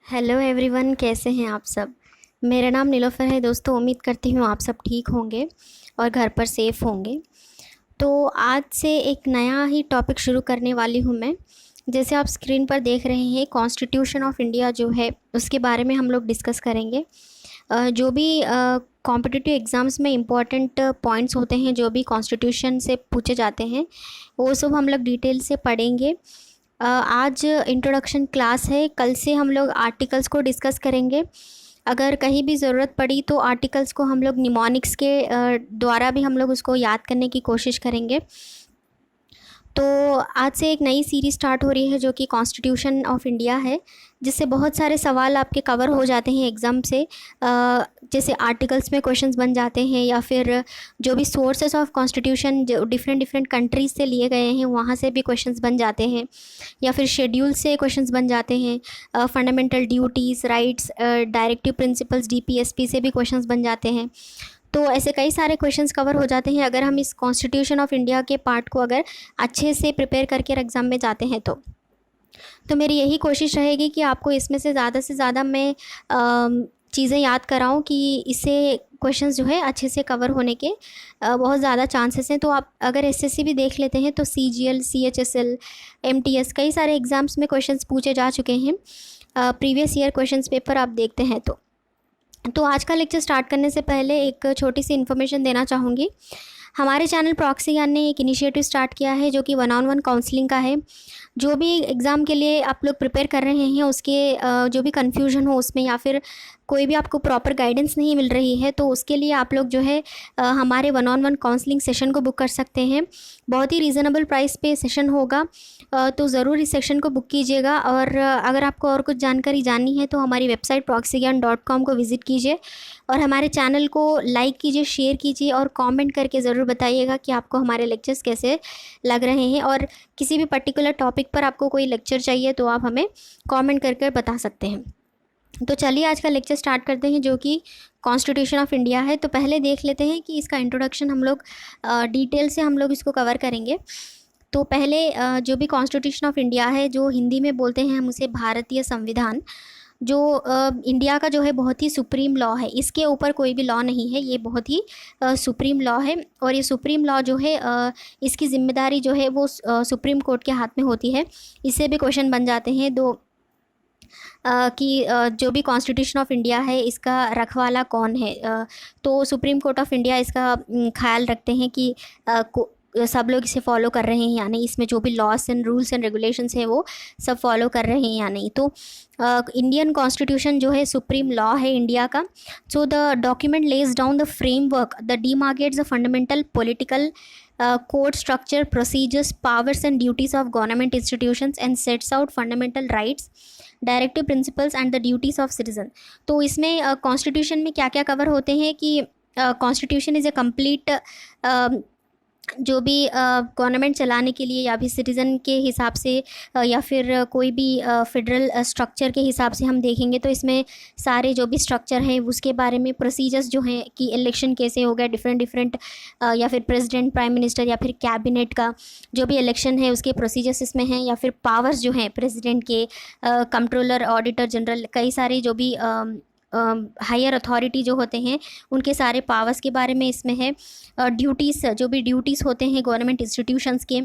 Hello everyone, कैसे हैं आप सब। मेरा नाम नीलोफ़र है दोस्तों। उम्मीद करती हूँ आप सब ठीक होंगे और घर पर सेफ़ होंगे। तो आज से एक नया ही टॉपिक शुरू करने वाली हूँ मैं। जैसे आप स्क्रीन पर देख रहे हैं, कॉन्स्टिट्यूशन ऑफ इंडिया जो है उसके बारे में हम लोग डिस्कस करेंगे। जो भी कॉम्पिटिटिव एग्ज़ाम्स में इम्पॉर्टेंट पॉइंट्स होते हैं, जो भी कॉन्स्टिट्यूशन से पूछे जाते हैं, वो सब हम लोग डिटेल से पढ़ेंगे। आज इंट्रोडक्शन क्लास है, कल से हम लोग आर्टिकल्स को डिस्कस करेंगे। अगर कहीं भी ज़रूरत पड़ी तो आर्टिकल्स को हम लोग निमोनिक्स के द्वारा भी हम लोग उसको याद करने की कोशिश करेंगे। तो आज से एक नई सीरीज़ स्टार्ट हो रही है जो कि कॉन्स्टिट्यूशन ऑफ इंडिया है, जिससे बहुत सारे सवाल आपके कवर हो जाते हैं एग्ज़ाम से। जैसे आर्टिकल्स में क्वेश्चंस बन जाते हैं, या फिर जो भी सोर्सेस ऑफ कॉन्स्टिट्यूशन जो डिफरेंट डिफरेंट कंट्रीज़ से लिए गए हैं वहाँ से भी क्वेश्चंस बन जाते हैं, या फिर शेड्यूल से क्वेश्चंस बन जाते हैं। Fundamental duties, rights, directive principles, DPSP से भी क्वेश्चंस बन जाते हैं। तो ऐसे कई सारे क्वेश्चंस कवर हो जाते हैं अगर हम इस कॉन्स्टिट्यूशन ऑफ इंडिया के पार्ट को अगर अच्छे से प्रिपेयर करके एग्ज़ाम में जाते हैं तो मेरी यही कोशिश रहेगी कि आपको इसमें से ज़्यादा मैं चीज़ें याद कराऊं कि इससे क्वेश्चंस जो है अच्छे से कवर होने के बहुत ज़्यादा चांसेस हैं। तो आप अगर एसएससी भी देख लेते हैं तो सीजीएल, सीएचएसएल, एमटीएस, कई सारे एग्ज़ाम्स में क्वेश्चंस पूछे जा चुके हैं। प्रीवियस ईयर क्वेश्चंस पेपर आप देखते हैं तो आज का लेक्चर स्टार्ट करने से पहले एक छोटी सी इन्फॉर्मेशन देना चाहूँगी। हमारे चैनल प्रॉक्सी ज्ञान ने एक इनिशिएटिव स्टार्ट किया है जो कि 1-on-1 काउंसलिंग का है। जो भी एग्ज़ाम के लिए आप लोग प्रिपेयर कर रहे हैं उसके जो भी कन्फ्यूजन हो उसमें, या फिर कोई भी आपको प्रॉपर गाइडेंस नहीं मिल रही है, तो उसके लिए आप लोग जो है हमारे 1-on-1 काउंसलिंग सेशन को बुक कर सकते हैं। बहुत ही रीज़नेबल प्राइस पे सेशन होगा, तो ज़रूर इस सेशन को बुक कीजिएगा। और अगर आपको और कुछ जानकारी जाननी है तो हमारी वेबसाइट proxygan.com को विज़िट कीजिए और हमारे चैनल को लाइक कीजिए, शेयर कीजिए और कमेंट करके ज़रूर बताइएगा कि आपको हमारे लेक्चर्स कैसे लग रहे हैं। और किसी भी पर्टिकुलर टॉपिक पर आपको कोई लेक्चर चाहिए तो आप हमें कमेंट करके बता सकते हैं। तो चलिए आज का लेक्चर स्टार्ट करते हैं जो कि कॉन्स्टिट्यूशन ऑफ इंडिया है। तो पहले देख लेते हैं कि इसका इंट्रोडक्शन हम लोग डिटेल से हम लोग इसको कवर करेंगे। तो पहले जो भी कॉन्स्टिट्यूशन ऑफ इंडिया है, जो हिंदी में बोलते हैं हम उसे भारतीय संविधान, जो इंडिया का जो है बहुत ही सुप्रीम लॉ है। इसके ऊपर कोई भी लॉ नहीं है, ये बहुत ही सुप्रीम लॉ है। और ये सुप्रीम लॉ जो है इसकी जिम्मेदारी जो है वो सुप्रीम कोर्ट के हाथ में होती है। इससे भी क्वेश्चन बन जाते हैं कि जो भी कॉन्स्टिट्यूशन ऑफ इंडिया है इसका रखवाला कौन है। तो सुप्रीम कोर्ट ऑफ इंडिया इसका ख्याल रखते हैं कि सब लोग इसे फॉलो कर रहे हैं या नहीं, इसमें जो भी loss and rules and regulations हैं वो सब फॉलो कर रहे हैं या नहीं। तो इंडियन कॉन्स्टिट्यूशन जो है सुप्रीम लॉ है इंडिया का। So the document lays down the framework the demarcates the fundamental political code structure, procedures, powers and duties of government institutions and sets out fundamental rights, directive principles and the duties of citizen. तो इसमें constitution में क्या क्या cover होते हैं कि constitution is a complete जो भी गवर्नमेंट चलाने के लिए या भी सिटीज़न के हिसाब से या फिर कोई भी फेडरल स्ट्रक्चर के हिसाब से हम देखेंगे तो इसमें सारे जो भी स्ट्रक्चर हैं उसके बारे में, प्रोसीजर्स जो हैं कि इलेक्शन कैसे होगा, डिफरेंट या फिर प्रेसिडेंट, प्राइम मिनिस्टर या फिर कैबिनेट का जो भी इलेक्शन है उसके प्रोसीजर्स इसमें हैं, या फिर पावर्स जो हैं प्रेसिडेंट के, कंट्रोलर, ऑडिटर जनरल, कई सारे जो भी हायर अथॉरिटी जो होते हैं उनके सारे पावर्स के बारे में इसमें है। ड्यूटीज़, जो भी ड्यूटीज़ होते हैं गवर्नमेंट इंस्टीट्यूशंस के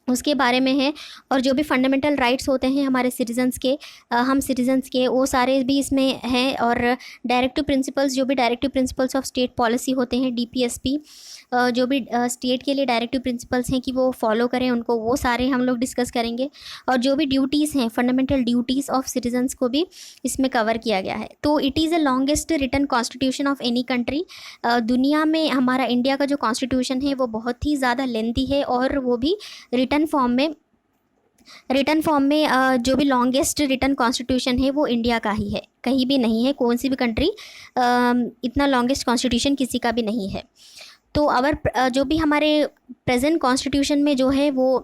उसके बारे में है। और जो भी फंडामेंटल राइट्स होते हैं हमारे सिटीजन्स के, हम सिटीजन्स के, वो सारे भी इसमें हैं। और डायरेक्टिव प्रिंसिपल्स, जो भी directive principles of state policy होते हैं, डीपीएसपी, जो भी स्टेट के लिए डायरेक्टिव प्रिंसिपल्स हैं कि वो फॉलो करें उनको, वो सारे हम लोग डिस्कस करेंगे। और जो भी ड्यूटीज़ हैं, फंडामेंटल ड्यूटीज़ ऑफ सिटीजन्स को भी इसमें कवर किया गया है। तो it is the longest written constitution of any country. दुनिया में हमारा इंडिया का जो कॉन्स्टिट्यूशन है वो बहुत ही ज़्यादा लेंथी है, और वो भी रिटन फॉर्म में जो भी लॉन्गेस्ट रिटन कॉन्स्टिट्यूशन है वो इंडिया का ही है, कहीं भी नहीं है। कौन सी भी कंट्री इतना लॉन्गेस्ट कॉन्स्टिट्यूशन किसी का भी नहीं है। तो जो भी हमारे प्रेजेंट कॉन्स्टिट्यूशन में जो है वो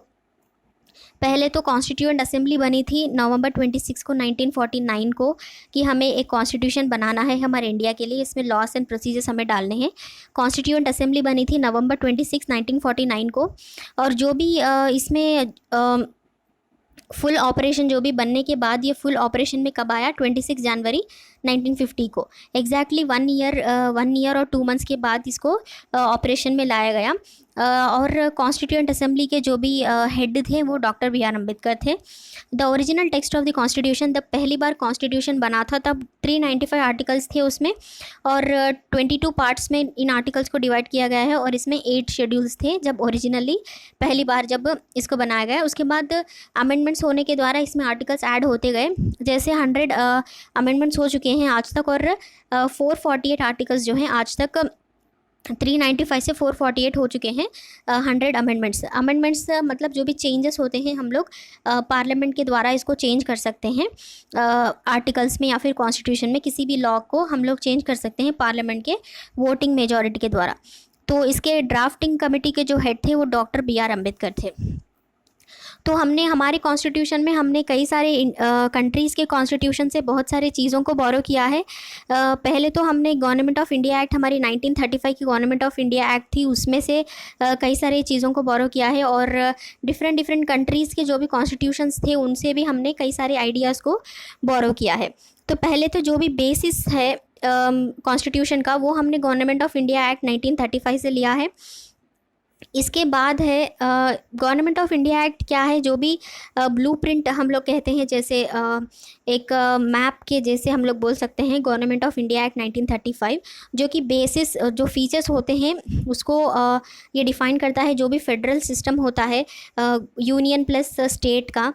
पहले तो कॉन्स्टिट्यूएंट असेंबली बनी थी नवंबर 26 को 1949 को कि हमें एक कॉन्स्टिट्यूशन बनाना है हमारे इंडिया के लिए, इसमें लॉस एंड प्रोसीजर्स हमें डालने हैं। कॉन्स्टिट्यूएंट असेंबली बनी थी नवंबर 26, 1949 को। और जो भी इसमें फुल ऑपरेशन जो भी बनने के बाद ये फुल ऑपरेशन में कब आया, 26 जनवरी 1950 को। एग्जैक्टली 1 ईयर और 2 मंथ्स के बाद इसको ऑपरेशन में लाया गया। और कॉन्स्टिट्यूएंट असेंबली के जो भी हेड थे वो डॉक्टर बी आर अम्बेडकर थे। The original text of the constitution, जब पहली बार कॉन्स्टिट्यूशन बना था तब 395 आर्टिकल्स थे उसमें, और 22 पार्ट्स में इन आर्टिकल्स को डिवाइड किया गया है, और इसमें 8 शेड्यूल्स थे जब ओरिजिनली पहली बार जब इसको बनाया गया। उसके बाद अमेंडमेंट्स होने के द्वारा इसमें आर्टिकल्स ऐड होते गए, जैसे 100 अमेंडमेंट्स हो चुके हैं आज तक, और 448 आर्टिकल्स जो हैं आज तक 395 से 448 हो चुके हैं 100 अमेंडमेंट्स मतलब जो भी चेंजेस होते हैं हम लोग पार्लियामेंट के द्वारा इसको चेंज कर सकते हैं। आर्टिकल्स में या फिर कॉन्स्टिट्यूशन में किसी भी लॉ को हम लोग चेंज कर सकते हैं पार्लियामेंट के वोटिंग मेजॉरिटी के द्वारा। तो इसके ड्राफ्टिंग कमेटी के जो हेड थे वो डॉक्टर बी आर अम्बेडकर थे। तो हमने हमारे कॉन्स्टिट्यूशन में हमने कई सारे कंट्रीज़ के कॉन्स्टिट्यूशन से बहुत सारे चीज़ों को बोरो किया है। पहले तो हमने गवर्नमेंट ऑफ इंडिया एक्ट, हमारी 1935 की गवर्नमेंट ऑफ इंडिया एक्ट थी, उसमें से कई सारे चीज़ों को बोरो किया है, और डिफरेंट कंट्रीज़ के जो भी कॉन्स्टिट्यूशंस थे उनसे भी हमने कई सारे आइडियाज़ को बोरो किया है। तो पहले तो जो भी बेसिस है कॉन्स्टिट्यूशन का वो हमने गवर्नमेंट ऑफ इंडिया एक्ट 1935 से लिया है। इसके बाद है गवर्नमेंट ऑफ इंडिया एक्ट क्या है, जो भी ब्लूप्रिंट हम लोग कहते हैं, जैसे एक मैप के जैसे हम लोग बोल सकते हैं गवर्नमेंट ऑफ इंडिया एक्ट 1935, जो कि बेसिस जो फीचर्स होते हैं उसको ये डिफ़ाइन करता है। जो भी फेडरल सिस्टम होता है यूनियन प्लस स्टेट का,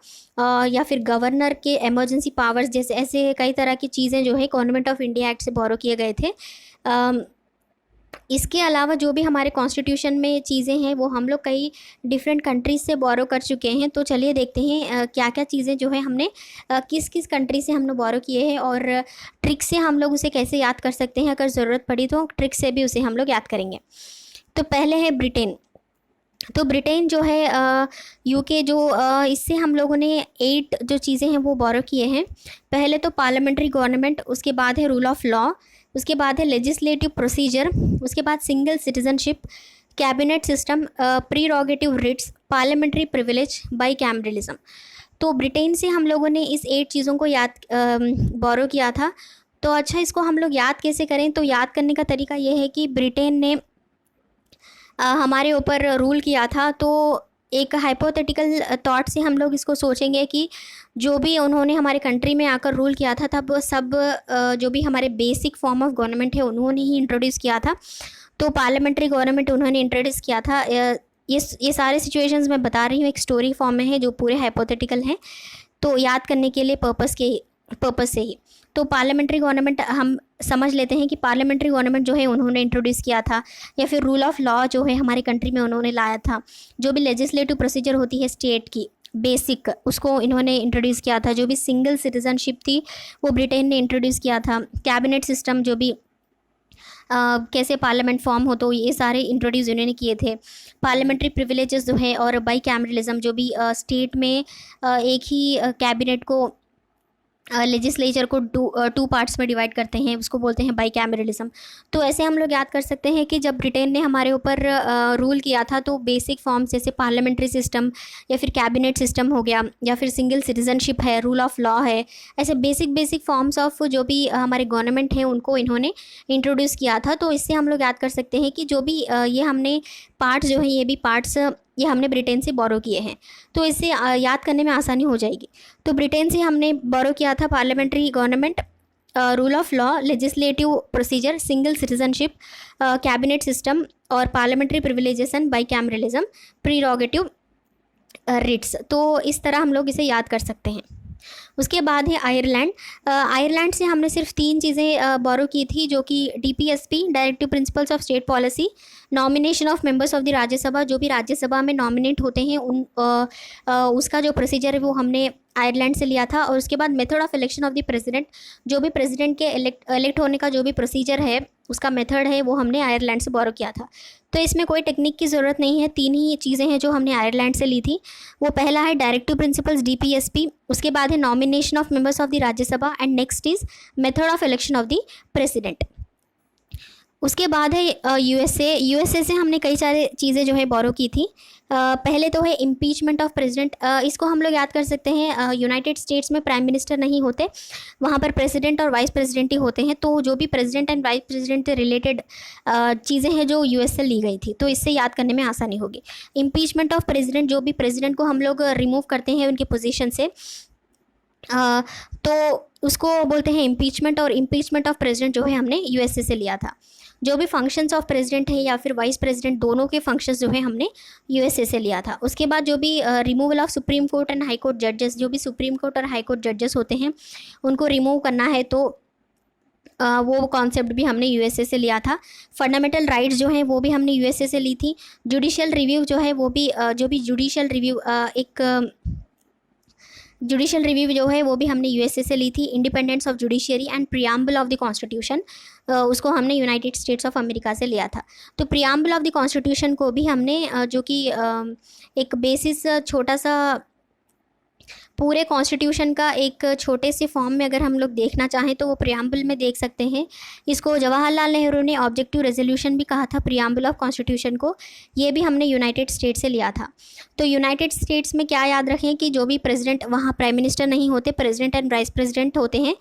या फिर गवर्नर के इमरजेंसी पावर्स, जैसे ऐसे कई तरह की चीज़ें जो है गवर्नमेंट ऑफ इंडिया एक्ट से बोरो किए गए थे। इसके अलावा जो भी हमारे कॉन्स्टिट्यूशन में चीज़ें हैं वो हम लोग कई डिफरेंट कंट्रीज़ से बोरो कर चुके हैं। तो चलिए देखते हैं क्या क्या चीज़ें जो है हमने किस किस कंट्री से हमने बोरो किए हैं, और ट्रिक से हम लोग उसे कैसे याद कर सकते हैं। अगर ज़रूरत पड़ी तो ट्रिक से भी उसे हम लोग याद करेंगे। तो पहले है ब्रिटेन। तो ब्रिटेन जो है यूके जो इससे हम लोगों ने 8 जो चीज़ें हैं वो बोरो किए हैं। पहले तो पार्लियामेंट्री गवर्नमेंट, उसके बाद है रूल ऑफ लॉ, उसके बाद है लेजिस्लेटिव प्रोसीजर, उसके बाद single citizenship, cabinet system, prerogative writs, parliamentary privilege, bicameralism. तो ब्रिटेन से हम लोगों ने इस 8 चीज़ों को याद बोरो किया था। तो अच्छा, इसको हम लोग याद कैसे करें? तो याद करने का तरीका ये है कि ब्रिटेन ने हमारे ऊपर रूल किया था, तो एक हाइपोथेटिकल थॉट से हम लोग इसको सोचेंगे कि जो भी उन्होंने हमारे कंट्री में आकर रूल किया था तब सब जो भी हमारे बेसिक फॉर्म ऑफ गवर्नमेंट है उन्होंने ही इंट्रोड्यूस किया था। तो पार्लियामेंट्री गवर्नमेंट उन्होंने इंट्रोड्यूस किया था। ये सारे सिचुएशंस मैं बता रही हूँ एक स्टोरी फॉर्म में है, जो पूरे हाइपोथेटिकल हैं, तो याद करने के लिए पर्पस से ही। तो पार्लियामेंट्री गवर्नमेंट हम समझ लेते हैं कि पार्लियामेंट्री गवर्नमेंट जो है उन्होंने इंट्रोड्यूस किया था, या फिर रूल ऑफ लॉ जो है हमारी कंट्री में उन्होंने लाया था। जो भी लेजिस्लेटिव प्रोसीजर होती है स्टेट की बेसिक, उसको इन्होंने इंट्रोड्यूस किया था। जो भी सिंगल सिटीजनशिप थी वो ब्रिटेन ने इंट्रोड्यूस किया था। कैबिनेट सिस्टम, जो भी कैसे पार्लियामेंट फॉर्म हो, तो ये सारे इंट्रोड्यूस इन्होंने किए थे। पार्लियामेंट्री प्रिविलेजेस जो है, और बाई कैमरलिज्म, जो भी स्टेट में एक ही कैबिनेट को लेजिस्लेचर को 2 पार्ट्स में डिवाइड करते हैं, उसको बोलते हैं बाई कैमरलिज्म। तो ऐसे हम लोग याद कर सकते हैं कि जब ब्रिटेन ने हमारे ऊपर रूल किया था तो बेसिक फॉर्म्स जैसे पार्लियामेंट्री सिस्टम, या फिर कैबिनेट सिस्टम हो गया, या फिर सिंगल सिटीजनशिप है, रूल ऑफ लॉ है, ऐसे बेसिक फॉर्म्स ऑफ जो भी हमारे गवर्नमेंट हैं उनको इन्होंने इंट्रोड्यूस किया था। तो इससे हम लोग याद कर सकते हैं कि जो भी ये हमने पार्ट्स जो हैं, ये भी पार्ट्स ये हमने ब्रिटेन से बोरो किए हैं। तो इससे याद करने में आसानी हो जाएगी। तो ब्रिटेन से हमने बोरो किया था parliamentary government, rule of law, legislative procedure, single citizenship, cabinet system, और पार्लियामेंट्री प्रिविलेजेशन, बाई कैमरलिज्म, प्रीरोगेटिव रिट्स। तो इस तरह हम लोग इसे याद कर सकते हैं। उसके बाद है आयरलैंड। आयरलैंड से हमने सिर्फ 3 चीज़ें बोरो की थी, जो कि DPSP, directive principles of state policy, nomination of members of the Rajya Sabha, जो भी राज्यसभा में नॉमिनेट होते हैं उसका जो प्रोसीजर है वो हमने आयरलैंड से लिया था। और उसके बाद method of election of the president, जो भी प्रेसिडेंट के इलेक्ट होने का जो भी प्रोसीजर है उसका मेथड है वो हमने आयरलैंड से बोरो किया था। तो इसमें कोई टेक्निक की ज़रूरत नहीं है, 3 ही चीज़ें हैं जो हमने आयरलैंड से ली थी। वो पहला है डायरेक्टिव प्रिंसिपल्स DPSP, उसके बाद है nomination of members of the Rajya Sabha, and next is method of election of the president. उसके बाद है यूएसए से हमने कई सारे चीज़ें जो है बोरो की थी। पहले तो है इम्पीचमेंट ऑफ प्रेसिडेंट। इसको हम लोग याद कर सकते हैं, यूनाइटेड स्टेट्स में प्राइम मिनिस्टर नहीं होते, वहाँ पर प्रेसिडेंट और वाइस प्रेसिडेंट ही होते हैं। तो जो भी प्रेसिडेंट एंड वाइस प्रेसिडेंट से रिलेटेड चीज़ें हैं जो यूएस से ली गई थी, तो इससे याद करने में आसानी होगी। इम्पीचमेंट ऑफ प्रेसिडेंट, जो भी प्रेसिडेंट को हम लोग रिमूव करते हैं उनके पोजीशन से, तो उसको बोलते हैं इम्पीचमेंट। और इम्पीचमेंट ऑफ प्रेसिडेंट जो है हमने यूएसए से लिया था। जो भी फंक्शंस ऑफ प्रेसिडेंट है या फिर वाइस प्रेसिडेंट, दोनों के फंक्शंस जो है हमने यूएसए से लिया था। उसके बाद जो भी removal of Supreme Court and High Court जजेस, जो भी सुप्रीम कोर्ट और हाई कोर्ट जजेस होते हैं उनको रिमूव करना है, तो वो कॉन्सेप्ट भी हमने यूएसए से लिया था। फंडामेंटल राइट्स जो हैं वो भी हमने यूएसए से ली थी। जुडिशियल रिव्यू जो है वो भी जो भी जुडिशियल रिव्यू जो है वो भी हमने यूएसए से ली थी। Independence of judiciary and preamble of the constitution, उसको हमने यूनाइटेड स्टेट्स ऑफ अमेरिका से लिया था। तो प्रियम्बल ऑफ द कॉन्स्टिट्यूशन को भी हमने जो कि एक बेसिस छोटा सा पूरे कॉन्स्टिट्यूशन का एक छोटे से फॉर्म में अगर हम लोग देखना चाहें तो वो प्रियम्बल में देख सकते हैं। इसको जवाहरलाल नेहरू ने ऑब्जेक्टिव रेजोल्यूशन भी कहा था प्रियम्बल ऑफ कॉन्स्टिट्यूशन को। ये भी हमने यूनाइटेड स्टेट्स से लिया था। तो यूनाइटेड स्टेट्स में क्या याद रखें कि जो भी प्रेसिडेंट, वहाँ प्राइम मिनिस्टर नहीं होते, प्रेसिडेंट एंड वाइस प्रेसिडेंट होते हैं,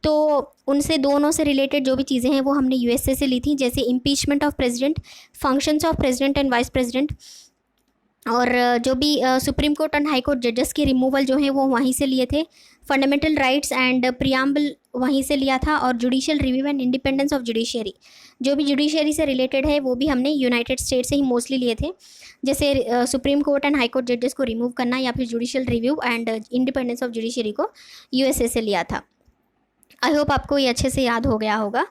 तो उनसे दोनों से रिलेटेड जो भी चीज़ें हैं वो हमने यूएसए से ली थी, जैसे impeachment of president, functions of president and vice president, और जो भी supreme Court and High Court जजेस की रिमूवल जो है वो वहीं से लिए थे। फंडामेंटल राइट्स एंड प्रियम्बल वहीं से लिया था। और judicial review and independence of judiciary, जो भी जुडिशियरी से रिलेटेड है वो भी हमने यूनाइटेड स्टेट से ही मोस्टली लिए थे, जैसे supreme Court and High Court जजेस को रिमूव करना या फिर judicial review and independence of judiciary को यूएसए से लिया था। आई होप आपको ये अच्छे से याद हो गया होगा।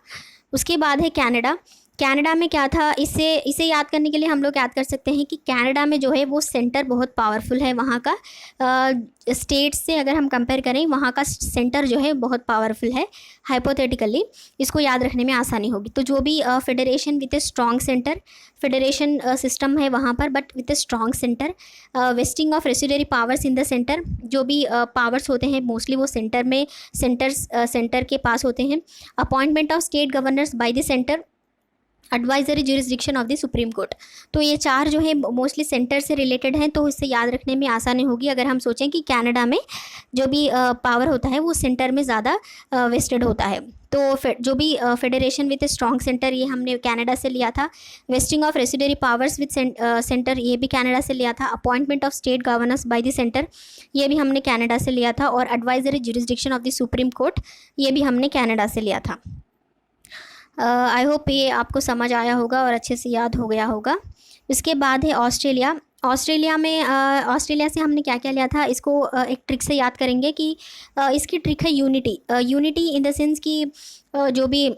उसके बाद है कनाडा। कनाडा में क्या था, इसे याद करने के लिए हम लोग याद कर सकते हैं कि कनाडा में जो है वो सेंटर बहुत पावरफुल है। वहाँ का स्टेट से अगर हम कंपेयर करें, वहाँ का सेंटर जो है बहुत पावरफुल है। हाइपोथेटिकली इसको याद रखने में आसानी होगी। तो जो भी federation with a strong centre, federation system है वहाँ पर but with a strong centre, wasting of residuary powers in the centre, जो भी पावर्स होते हैं मोस्टली वो सेंटर के पास होते हैं। Appointment of state governors by the centre, advisory jurisdiction of the supreme court. तो ये चार जो है मोस्टली सेंटर से रिलेटेड हैं, तो इससे याद रखने में आसानी होगी अगर हम सोचें कि कनाडा में जो भी पावर होता है वो सेंटर में ज़्यादा वेस्टेड होता है। तो जो भी फेडरेशन विद स्ट्रॉन्ग सेंटर, ये हमने कनाडा से लिया था। Wasting of residuary powers with centre, ये भी कनाडा से लिया था। Appointment of state governors by the centre, ये भी हमने कनाडा से लिया था। और advisory jurisdiction of the supreme court, ये भी हमने कनाडा से लिया था। आई होप ये आपको समझ आया होगा और अच्छे से याद हो गया होगा। इसके बाद है ऑस्ट्रेलिया। ऑस्ट्रेलिया से हमने क्या क्या लिया था, इसको एक ट्रिक से याद करेंगे कि इसकी ट्रिक है यूनिटी इन द सेंस कि जो भी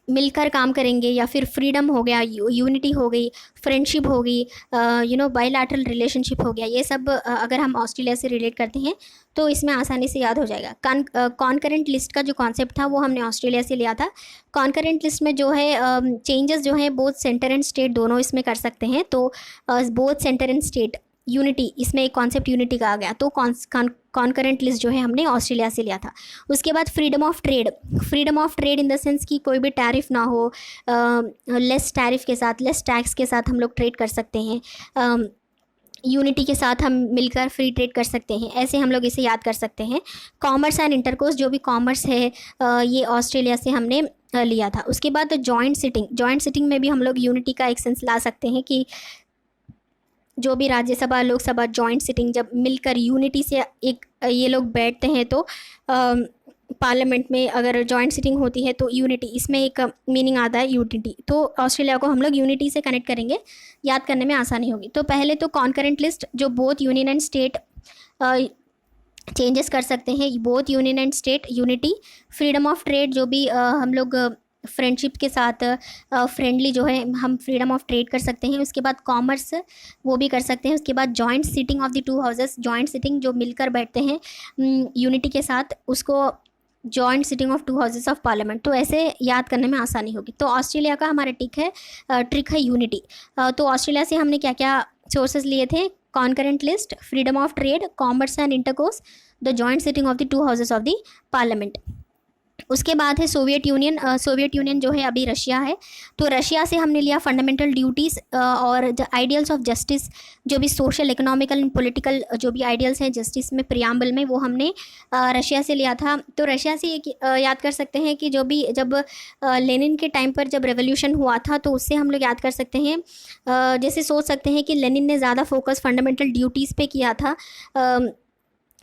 मिलकर काम करेंगे, या फिर फ्रीडम हो गया, यूनिटी हो गई, फ्रेंडशिप हो गई, बायलैटरल रिलेशनशिप हो गया, ये सब अगर हम ऑस्ट्रेलिया से रिलेट करते हैं तो इसमें आसानी से याद हो जाएगा। कॉन्करेंट लिस्ट का जो कॉन्सेप्ट था वो हमने ऑस्ट्रेलिया से लिया था। कॉन्करेंट लिस्ट में जो है चेंजेस जो है बोथ सेंटर एंड स्टेट दोनों इसमें कर सकते हैं। तो both centre and state unity, इसमें एक कॉन्सेप्ट यूनिटी का आ गया। तो कॉन्करेंट लिस्ट जो है हमने ऑस्ट्रेलिया से लिया था। उसके बाद freedom of trade in the sense कि कोई भी टैरिफ ना हो, लेस टैरिफ के साथ, लेस टैक्स के साथ हम लोग ट्रेड कर सकते हैं। यूनिटी के साथ हम मिलकर फ्री ट्रेड कर सकते हैं, ऐसे हम लोग इसे याद कर सकते हैं। कॉमर्स एंड इंटरकोर्स, जो भी कॉमर्स है ये ऑस्ट्रेलिया से हमने लिया था। उसके बाद जॉइंट सिटिंग में भी हम लोग यूनिटी का एक सेंस ला सकते हैं कि जो भी राज्यसभा लोकसभा जॉइंट सिटिंग जब मिलकर यूनिटी से एक ये लोग बैठते हैं, तो पार्लियामेंट में अगर जॉइंट सिटिंग होती है तो यूनिटी, इसमें एक मीनिंग आता है यूनिटी। तो ऑस्ट्रेलिया को हम लोग यूनिटी से कनेक्ट करेंगे, याद करने में आसानी होगी। तो पहले तो कॉन्करेंट लिस्ट, जो both union and state changes कर सकते हैं, both union and state unity. Freedom of trade, जो भी हम लोग फ्रेंडशिप के साथ फ्रेंडली जो है हम फ्रीडम ऑफ ट्रेड कर सकते हैं। उसके बाद कॉमर्स वो भी कर सकते हैं। उसके बाद joint sitting of the two houses, joint sitting जो मिलकर बैठते हैं यूनिटी के साथ, उसको joint sitting of to houses of parliament. तो ऐसे याद करने में आसानी होगी। तो ऑस्ट्रेलिया का हमारा ट्रिक है यूनिटी। तो ऑस्ट्रेलिया से हमने क्या क्या सोर्सेज लिए थे, concurrent list, freedom of trade, commerce and intercourse, the joint sitting of the two houses of the parliament. उसके बाद है सोवियत यूनियन। सोवियत यूनियन जो है अभी रशिया है। तो रशिया से हमने लिया फंडामेंटल ड्यूटीज़ और आइडियल्स ऑफ जस्टिस, जो भी सोशल इकोनॉमिकल एंड पॉलिटिकल जो भी आइडियल्स हैं जस्टिस में प्रियाम्बल में, वो हमने रशिया से लिया था। तो रशिया से एक याद कर सकते हैं कि जब लेनिन के टाइम पर जब रेवोल्यूशन हुआ था, तो उससे हम लोग याद कर सकते हैं, जैसे सोच सकते हैं कि लेनिन ने ज़्यादा फोकस फंडामेंटल ड्यूटीज़ पे किया था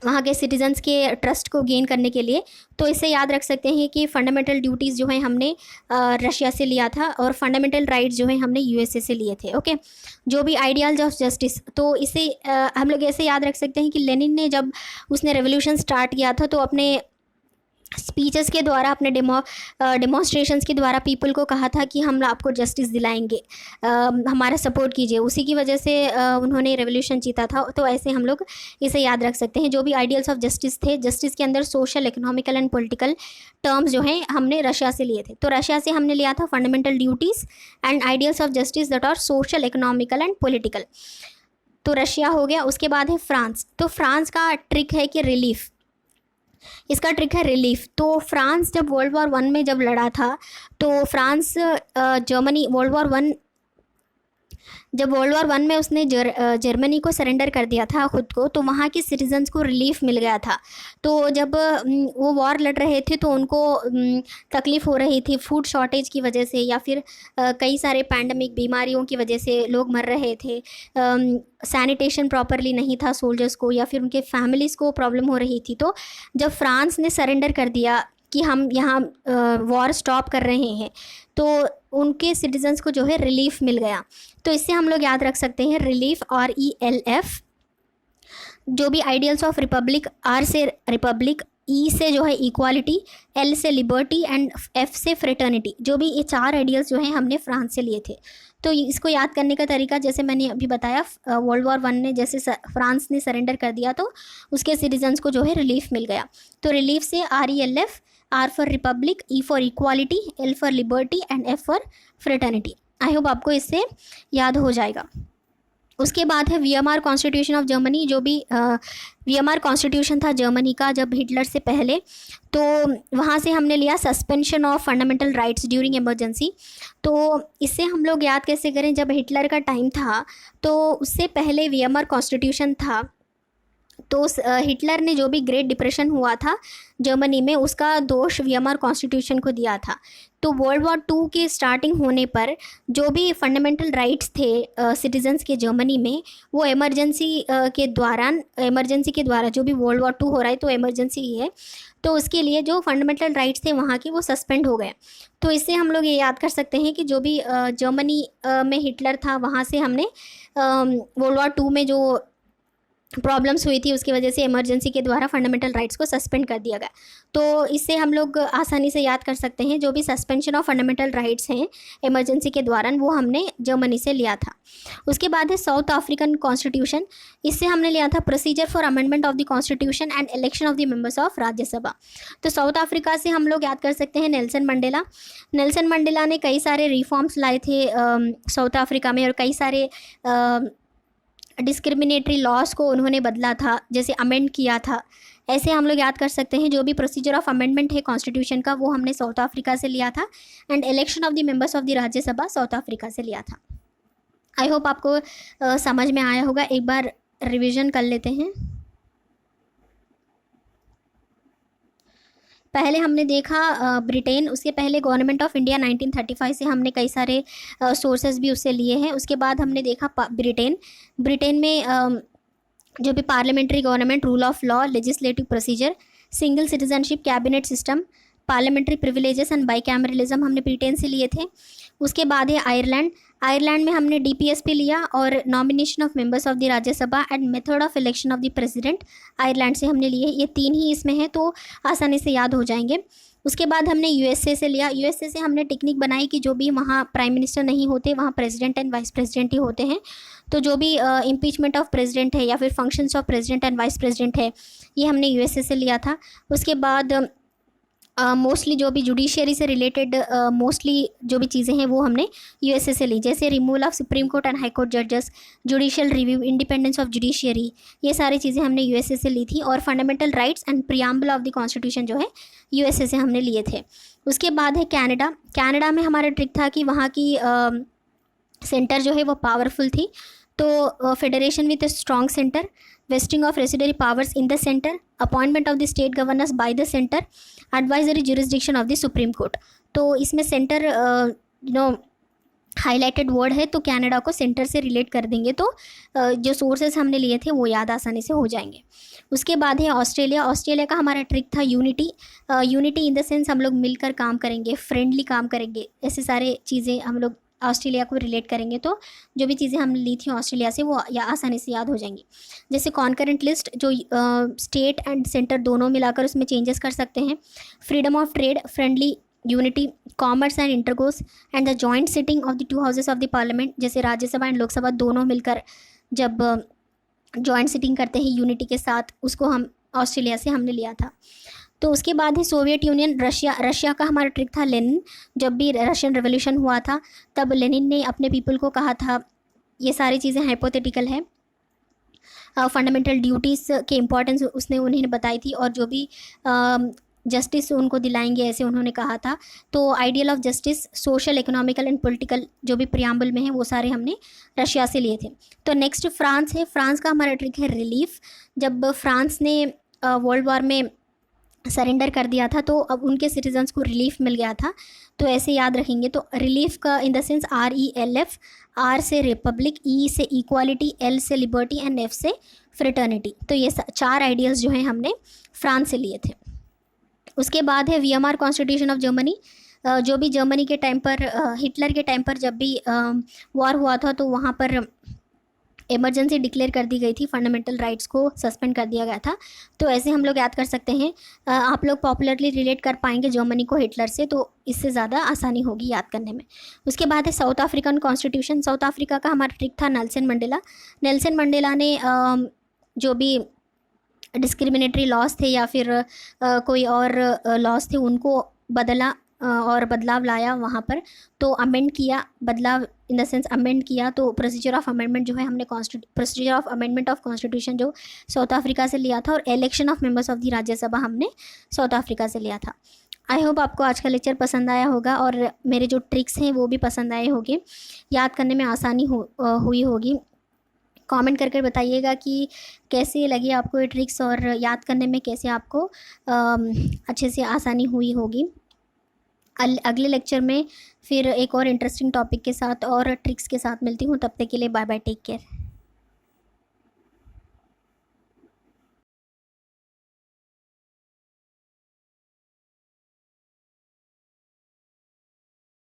वहाँ के सिटीजन्स के ट्रस्ट को गेन करने के लिए। तो इससे याद रख सकते हैं कि फंडामेंटल ड्यूटीज़ जो है हमने रशिया से लिया था और फंडामेंटल राइट्स जो है हमने यूएसए से लिए थे। ओके, जो भी आइडियल्स ऑफ जस्टिस, तो इसे हम लोग ऐसे याद रख सकते हैं कि लेनिन ने जब उसने रेवोल्यूशन स्टार्ट किया था, तो अपने स्पीचेस के द्वारा, अपने डेमोन्स्ट्रेशंस के द्वारा पीपल को कहा था कि हम आपको जस्टिस दिलाएंगे, हमारा सपोर्ट कीजिए। उसी की वजह से उन्होंने रेवोल्यूशन जीता था। तो ऐसे हम लोग इसे याद रख सकते हैं। जो भी आइडियल्स ऑफ जस्टिस थे, जस्टिस के अंदर social, economical and political terms जो हैं हमने रशिया से लिए थे। तो रशिया से हमने लिया था fundamental duties and ideals of justice that are social, economical and political. तो रशिया हो गया। उसके बाद है फ्रांस। तो फ्रांस का ट्रिक है कि रिलीफ, इसका ट्रिक है रिलीफ। तो फ्रांस जब वर्ल्ड वॉर 1 में जब लड़ा था, तो फ्रांस जर्मनी जब वर्ल्ड वॉर 1 में उसने जर्मनी को सरेंडर कर दिया था खुद को, तो वहाँ के सिटीजन्स को रिलीफ मिल गया था। तो जब वो वॉर लड़ रहे थे, तो उनको तकलीफ़ हो रही थी फूड शॉर्टेज की वजह से, या फिर कई सारे पैंडमिक बीमारियों की वजह से लोग मर रहे थे, सैनिटेशन प्रॉपरली नहीं था सोल्जर्स को, या फिर उनके फैमिलीज़ को प्रॉब्लम हो रही थी। तो जब फ्रांस ने सरेंडर कर दिया कि हम यहाँ वॉर स्टॉप कर रहे हैं, तो उनके सिटीजन्स को जो है रिलीफ मिल गया। तो इससे हम लोग याद रख सकते हैं रिलीफ, RELF। जो भी आइडियल्स ऑफ रिपब्लिक, R से रिपब्लिक, E से जो है इक्वालिटी, L से लिबर्टी एंड F से फ्रेटर्निटी। जो भी ये 4 आइडियल्स जो हैं हमने फ्रांस से लिए थे। तो इसको याद करने का तरीका, जैसे मैंने अभी बताया, वर्ल्ड वॉर 1 ने जैसे फ्रांस ने सरेंडर कर दिया, तो उसके सिटीजन्स को जो है रिलीफ मिल गया। तो रिलीफ से RELF, R for Republic, E for equality, L for liberty and F for fraternity. I hope आपको इससे याद हो जाएगा। उसके बाद है वीएमआर कॉन्स्टिट्यूशन ऑफ जर्मनी। जो भी वीएमआर कॉन्स्टिट्यूशन था जर्मनी का जब हिटलर से पहले, तो वहाँ से हमने लिया suspension of fundamental rights during emergency. तो इससे हम लोग याद कैसे करें, जब हिटलर का टाइम था, तो उससे पहले वीएमआर कॉन्स्टिट्यूशन था। तो हिटलर ने जो भी ग्रेट डिप्रेशन हुआ था जर्मनी में, उसका दोष वीएमआर कॉन्स्टिट्यूशन को दिया था। तो वर्ल्ड वॉर 2 के स्टार्टिंग होने पर जो भी फंडामेंटल राइट्स थे सिटीजन्स के जर्मनी में, वो इमरजेंसी के द्वारा जो भी वर्ल्ड वॉर 2 हो रहा है, तो इमरजेंसी ही है, तो उसके लिए जो फंडामेंटल राइट्स थे वहाँ के, वो सस्पेंड हो गए। तो इससे हम लोग ये याद कर सकते हैं कि जो भी जर्मनी में हिटलर था, वहाँ से हमने वर्ल्ड वॉर 2 में जो प्रॉब्लम्स हुई थी, उसकी वजह से इमरजेंसी के द्वारा फंडामेंटल राइट्स को सस्पेंड कर दिया गया। तो इससे हम लोग आसानी से याद कर सकते हैं, जो भी सस्पेंशन ऑफ फंडामेंटल राइट्स हैं इमरजेंसी के दौरान, वो हमने जर्मनी से लिया था। उसके बाद है साउथ अफ्रीकन कॉन्स्टिट्यूशन। इससे हमने लिया था procedure for amendment of the constitution and election of the members of Rajya Sabha. तो साउथ अफ्रीका से हम लोग याद कर सकते हैं नेल्सन मंडेला। नेल्सन मंडेला ने कई सारे रिफॉर्म्स लाए थे साउथ अफ्रीका में, और कई सारे डिस्क्रिमिनेटरी लॉस को उन्होंने बदला था, जैसे अमेंड किया था। ऐसे हम लोग याद कर सकते हैं जो भी प्रोसीजर ऑफ अमेंडमेंट है कॉन्स्टिट्यूशन का, वो हमने साउथ अफ्रीका से लिया था। And election of the members of the Rajya Sabha south Africa से लिया था। आई होप आपको समझ में आया होगा। एक बार रिवीजन कर लेते हैं। पहले हमने देखा ब्रिटेन, उसके पहले गवर्नमेंट ऑफ इंडिया 1935 से हमने कई सारे सोर्सेज भी उससे लिए हैं। उसके बाद हमने देखा ब्रिटेन में जो भी parliamentary government, rule of law, legislative procedure, single citizenship, cabinet system, parliamentary privileges and bicameralism हमने ब्रिटेन से लिए थे। उसके बाद है आयरलैंड में हमने DPSP लिया, और nomination of members of the Rajya Sabha and method of election of the president Ireland से हमने लिए। ये 3 ही इसमें हैं, तो आसानी से याद हो जाएंगे। उसके बाद हमने USA से लिया। USA से हमने टेक्निक बनाई कि जो भी वहाँ प्राइम मिनिस्टर नहीं होते, वहाँ प्रेसिडेंट एंड वाइस प्रेसिडेंट ही होते हैं। तो जो भी इम्पीचमेंट ऑफ प्रेसिडेंट है, या फिर functions of president and vice president है, ये हमने USA से लिया था। उसके बाद मोस्टली जो भी जुडिशियरी से रिलेटेड मोस्टली जो भी चीज़ें हैं वो हमने यूएसए से ली, जैसे removal of Supreme Court and High Court जजेस, judicial review, independence of judiciary, ये सारी चीज़ें हमने यूएसए से ली थी। और fundamental rights and preamble of the constitution जो है यूएसए से हमने लिए थे। उसके बाद है कनाडा। कनाडा में हमारा ट्रिक था कि वहाँ की सेंटर जो है वो पावरफुल थी, तो federation with a strong centre, vesting of residuary powers in the center, appointment of the state governors by the center, advisory jurisdiction of the supreme court। तो इसमें सेंटर हाईलाइटेड वर्ड है, तो Canada को centre से relate कर देंगे तो जो सोर्सेज हमने लिए थे वो याद आसानी से हो जाएंगे। उसके बाद है ऑस्ट्रेलिया। ऑस्ट्रेलिया का हमारा ट्रिक था unity. Unity in the sense हम लोग मिलकर काम करेंगे, फ्रेंडली काम करेंगे, ऐसे सारे चीज़ें हम लोग ऑस्ट्रेलिया को रिलेट करेंगे तो जो भी चीज़ें हमने ली थी ऑस्ट्रेलिया से वो आसानी से याद हो जाएंगी। जैसे कॉन्करेंट लिस्ट, जो स्टेट एंड सेंटर दोनों मिलाकर उसमें चेंजेस कर सकते हैं। Freedom of trade, friendly, unity, commerce and intercourse and the joint sitting of the two houses of the parliament, जैसे राज्यसभा एंड लोकसभा दोनों मिलकर जब जॉइंट सिटिंग करते हैं यूनिटी के साथ, उसको हम ऑस्ट्रेलिया से हमने लिया था। तो उसके बाद है सोवियत यूनियन। रशिया का हमारा ट्रिक था लेनिन। जब भी रशियन रेवोल्यूशन हुआ था तब लेनिन ने अपने पीपल को कहा था, ये सारी चीज़ें हाइपोथेटिकल है, फंडामेंटल ड्यूटीज़ के इम्पोर्टेंस उसने उन्हें बताई थी और जो भी जस्टिस उनको दिलाएंगे ऐसे उन्होंने कहा था। तो ideal of justice, social, economical and political जो भी प्रियम्बल में है वो सारे हमने रशिया से लिए थे। तो नेक्स्ट फ्रांस है। फ्रांस का हमारा ट्रिक है रिलीफ। जब फ्रांस ने वर्ल्ड वॉर में सरेंडर कर दिया था तो अब उनके सिटीजन्स को रिलीफ मिल गया था, तो ऐसे याद रखेंगे। तो रिलीफ का in the sense RELF, R से रिपब्लिक, E से इक्वालिटी, L से लिबर्टी एंड F से फ्रेटर्निटी। तो ये 4 आइडियल्स जो हैं हमने फ्रांस से लिए थे। उसके बाद है वीएमआर कॉन्स्टिट्यूशन ऑफ जर्मनी। जो भी जर्मनी के टाइम पर हिटलर के टाइम पर जब भी वॉर हुआ था तो वहाँ पर इमरजेंसी डिक्लेयर कर दी गई थी, फंडामेंटल राइट्स को सस्पेंड कर दिया गया था। तो ऐसे हम लोग याद कर सकते हैं। आप लोग पॉपुलरली रिलेट कर पाएंगे जर्मनी को हिटलर से, तो इससे ज़्यादा आसानी होगी याद करने में। उसके बाद है south African constitution. South Africa का हमारा ट्रिक था नेल्सन मंडेला। नेल्सन मंडेला ने जो भी डिस्क्रिमिनेटरी लॉस थे या फिर कोई और लॉस थे उनको बदला और बदलाव लाया वहाँ पर, तो अमेंड किया, बदलाव इन द सेंस अमेंड किया। तो प्रोसीजर ऑफ अमेंडमेंट जो है हमने procedure of amendment of constitution जो साउथ अफ्रीका से लिया था, और election of members of the Rajya Sabha हमने साउथ अफ्रीका से लिया था। आई होप आपको आज का लेक्चर पसंद आया होगा और मेरे जो ट्रिक्स हैं वो भी पसंद आए होंगे, याद करने में आसानी हुई होगी। कमेंट करके बताइएगा कि कैसे लगी आपको ये ट्रिक्स और याद करने में कैसे आपको अच्छे से आसानी हुई होगी। अगले लेक्चर में फिर एक और इंटरेस्टिंग टॉपिक के साथ और ट्रिक्स के साथ मिलती हूँ। तब तक के लिए बाय बाय, टेक केयर।